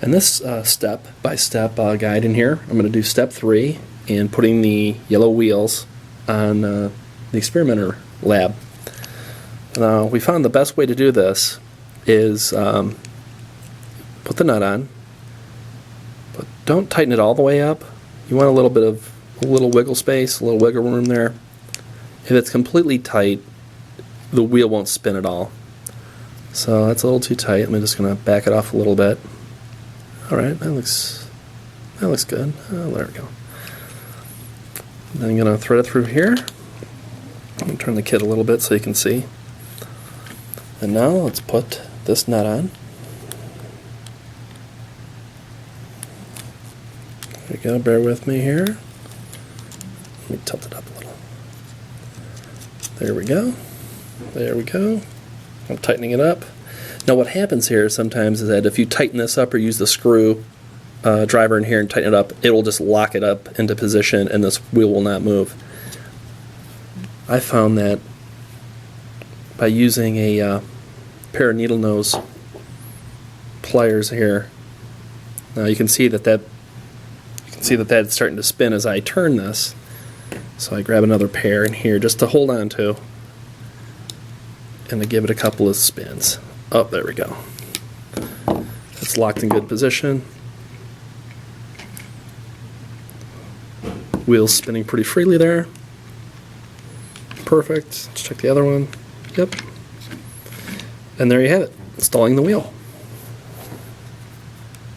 In this step-by-step guide in here, I'm going to do step 3 in putting the yellow wheels on the experimenter lab. Now, we found the best way to do this is put the nut on, but don't tighten it all the way up. You want a little wiggle space, a little wiggle room there. If it's completely tight, the wheel won't spin at all. So that's a little too tight. I'm just going to back it off a little bit. All right, that looks good. Oh, there we go. Then I'm going to thread it through here. I'm going to turn the kit a little bit so you can see. And now let's put this nut on. There we go, bear with me here. Let me tilt it up a little. There we go. There we go. I'm tightening it up. Now what happens here sometimes is that if you tighten this up or use the screw driver in here and tighten it up, it will just lock it up into position and this wheel will not move. I found that by using a pair of needle nose pliers here. Now you can see that it's starting to spin as I turn this. So I grab another pair in here just to hold on to and to give it a couple of spins. Oh, there we go. It's locked in good position. Wheels spinning pretty freely there. Perfect. Let's check the other one. Yep. And there you have it, installing the wheel.